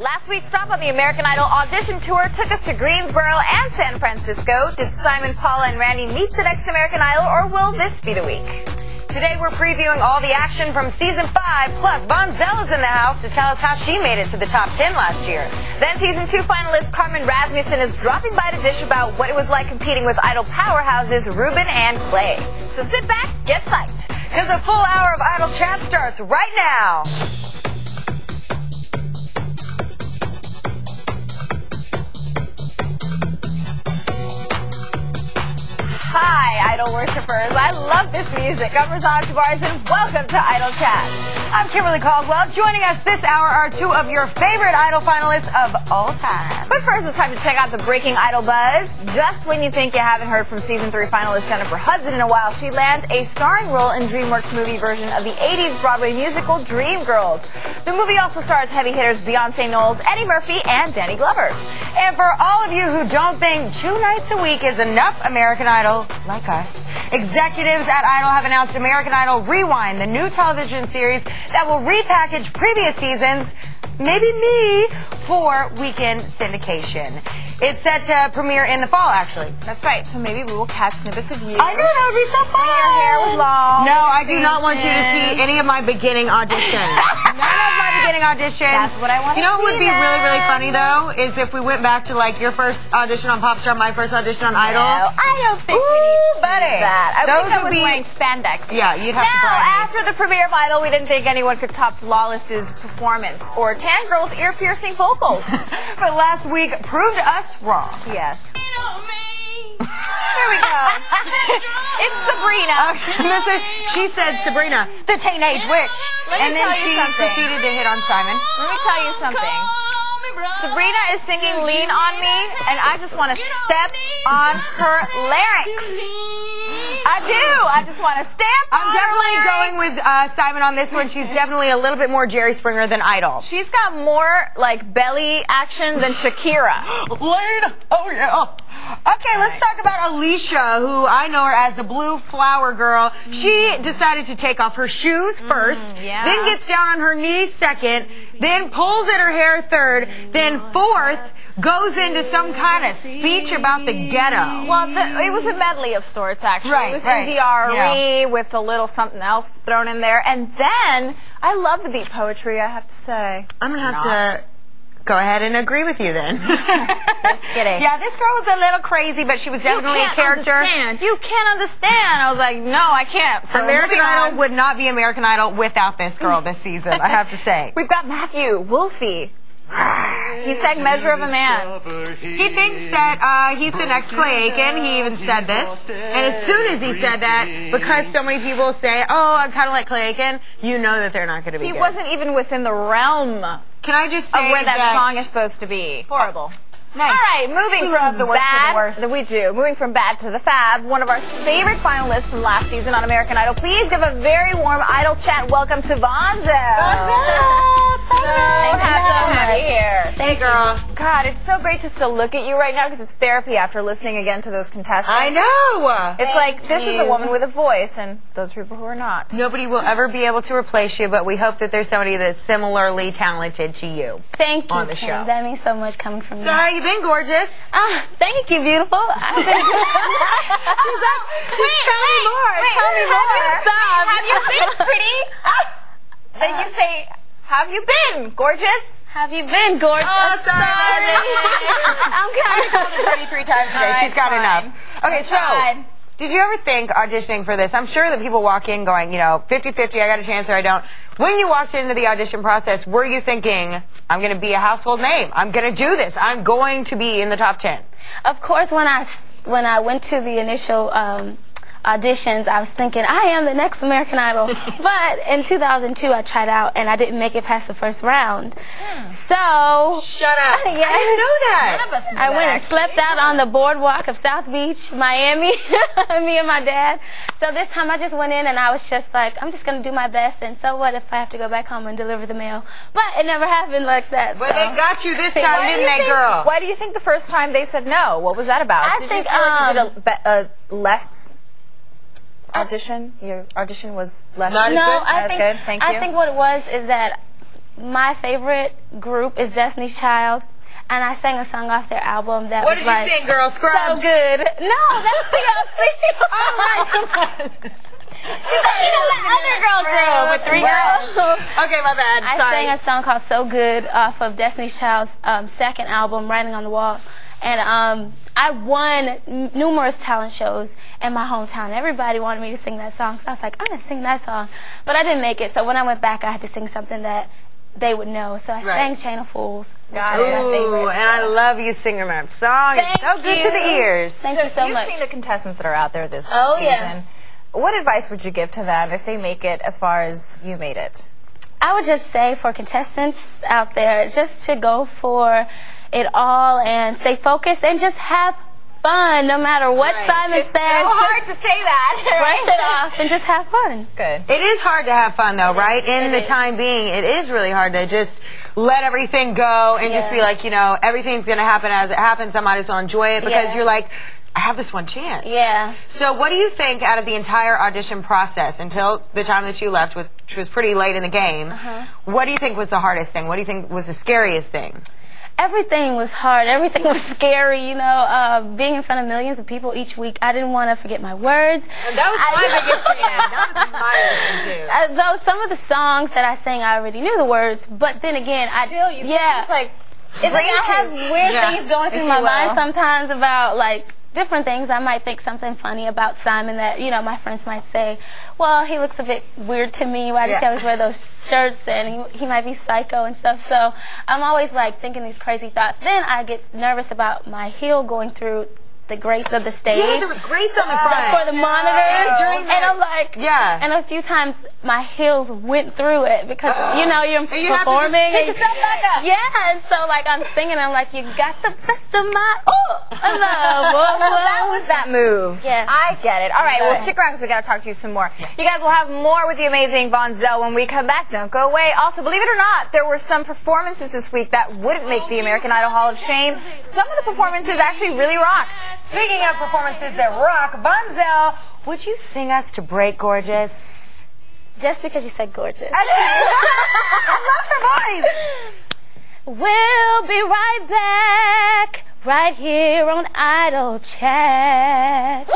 Last week's stop on the American Idol audition tour took us to Greensboro and San Francisco. Did Simon, Paula, and Randy meet the next American Idol, or will this be the week? Today we're previewing all the action from Season 5, plus Vonzell is in the house to tell us how she made it to the top 10 last year. Then Season 2 finalist Carmen Rasmussen is dropping by to dish about what it was like competing with Idol powerhouses Ruben and Clay. So sit back, get psyched, because a full hour of Idol chat starts right now. Hi, Idol worshippers. I love this music. I'm Razan Tavares, and welcome to Idol Chat. I'm Kimberly Caldwell. Joining us this hour are two of your favorite Idol finalists of all time. But first, it's time to check out the breaking Idol buzz. Just when you think you haven't heard from Season 3 finalist Jennifer Hudson in a while, she lands a starring role in DreamWorks' movie version of the 80s Broadway musical Dreamgirls. The movie also stars heavy hitters Beyonce Knowles, Eddie Murphy, and Danny Glover. And for all of you who don't think 2 nights a week is enough American Idol, like us, executives at Idol have announced American Idol Rewind, the new television series that will repackage previous seasons, maybe me, for weekend syndication. It's set to premiere in the fall, actually. That's right, so maybe we will catch snippets of you. I know, that would be so fun. Your hair was long. No, I do not want you to see any of my beginning auditions. None of my beginning auditions. That's what I want to see. You know what would be really, really funny, though, is if we went back to, like, your first audition on Popstar, my first audition on Idol. No, I don't think we need to do that. I Those wish I would was be wearing spandex. Yeah, you'd have to Now, bribe me. after the premiere of Idol, we didn't think anyone could top Flawless's performance or Tan Girl's ear-piercing vocals. But last week proved us wrong. Yes. Here we go. It's Sabrina. She said Sabrina, the teenage witch. And then she proceeded to hit on Simon. Let me tell you something. Sabrina is singing Lean On Me, and I just want to step on her larynx. I do. I just want to stamp on I'm definitely her going with Simon on this one. She's definitely a little bit more Jerry Springer than Idol. She's got more, like, belly action than Shakira. Lane, oh yeah. Okay, let's talk about Alicia, who I know her as the Blue Flower Girl. She decided to take off her shoes first, then gets down on her knees second, then pulls at her hair third, then fourth, goes into some kind of speech about the ghetto. Well, it was a medley of sorts, actually. Right, it was right. NDRE with a little something else thrown in there. And then, I love the beat poetry, I have to say. I'm going to have to go ahead and agree with you then. Kidding. Yeah, this girl was a little crazy, but she was definitely a character. Understand. You can't understand. I was like, no, I can't. So American Idol would not be American Idol without this girl this season, I have to say. We've got Matthew Wolfie. He sang Measure of a Man. He thinks that he's the next Clay Aiken. He even said this. And as soon as he said that, because so many people say, oh, I'm kind of like Clay Aiken, you know that they're not going to be He good. wasn't even within the realm Can I just say of where that song is supposed to be. Horrible. Nice. All right, moving from the worst bad, to the worst. we do. Moving from bad to the fab, one of our favorite finalists from last season on American Idol. Please give a very warm Idol chat welcome to Vonzell. So happy here. Hey, girl. God, it's so great just to look at you right now because it's therapy after listening again to those contestants. I know. It's like this is a woman with a voice, and those people who are not. Nobody will ever be able to replace you, but we hope that there's somebody that's similarly talented to you. Thank you, on the Kim. show. That means so much coming from you. So how you been, gorgeous? Thank you, beautiful. She's tell me more. Tell me more. Stop. Have you been pretty? Then you say, have you been gorgeous? Have you been gorgeous? Oh, sorry. I'm I called her 33 times today. She's got enough. Okay, so did you ever think auditioning for this? I'm sure that people walk in going, you know, 50-50, I got a chance or I don't. When you walked into the audition process, were you thinking, I'm going to be a household name. I'm going to do this. I'm going to be in the top 10. Of course, when I went to the initial auditions, I was thinking, I am the next American Idol. But in 2002, I tried out, and I didn't make it past the first round. So... Shut up. Yeah. I didn't know that. None of us knew I went that, and slept out on the boardwalk of South Beach, Miami, me and my dad. So this time I just went in and I was just like, I'm just going to do my best, and so what if I have to go back home and deliver the mail? But it never happened like that. But they got you this time, didn't they, girl? Why do you think the first time they said no? What was that about? I Did think, you feel like you did a less audition? Your audition was less Not as No, good? I That's think good. Thank you. I think what it was is that my favorite group is Destiny's Child. And I sang a song off their album that What was did you sing, girl? Scrubs? So good. No, that's TLC. Oh my God. Other girl group with 3 girls. Okay, my bad. I Sorry. sang a song called So Good off of Destiny's Child's second album, Writing on the Wall. And I won numerous talent shows in my hometown. Everybody wanted me to sing that song. So I was like, I'm going to sing that song. But I didn't make it. So when I went back, I had to sing something that they would know. So I sang Chain of Fools. Ooh, and I love you singing that song. It's so good to the ears. Thank you so much. You've seen the contestants that are out there this Oh, season. yeah. What advice would you give to them if they make it as far as you made it? I would just say for contestants out there, just to go for it all and stay focused and just have fun no matter what Simon says. It's so hard to say that. Brush it off and just have fun. Good. It is hard to have fun, though, right? In the time being, it is really hard to just let everything go and just be like, you know, everything's going to happen as it happens. I might as well enjoy it because you're like, I have this one chance. Yeah. So what do you think out of the entire audition process until the time that you left, which was pretty late in the game, what do you think was the hardest thing? What do you think was the scariest thing? Everything was hard. Everything was scary, you know, being in front of millions of people each week. I didn't want to forget my words. That was my biggest thing. That was my biggest thing, too. Though some of the songs that I sang, I already knew the words, but then again, It's like, I have weird things going through my mind sometimes about, like, different things. I might think something funny about Simon that, you know, my friends might say, well, he looks a bit weird to me. Why does he always wear those shirts? And he might be psycho and stuff. So I'm always, like, thinking these crazy thoughts. Then I get nervous about my heel going through the grates of the stage. Yeah, there was grates on the front. For the monitor. And I'm like, and a few times my heels went through it because, you know, you're performing. Pick yourself back up. Yeah, and so, like, I'm singing, I'm like, you got the best of my love. So that was that move. Yeah. I get it. All right, well, stick around because we got to talk to you some more. You guys will have more with the amazing Vonzell when we come back. Don't go away. Also, believe it or not, there were some performances this week that wouldn't make the American Idol Hall of Shame. Some of the performances actually really rocked. Speaking of performances that rock, Vonzell, would you sing us to Break, Gorgeous? Just because you said gorgeous. I love her voice. We'll be right back, right here on Idol Chat.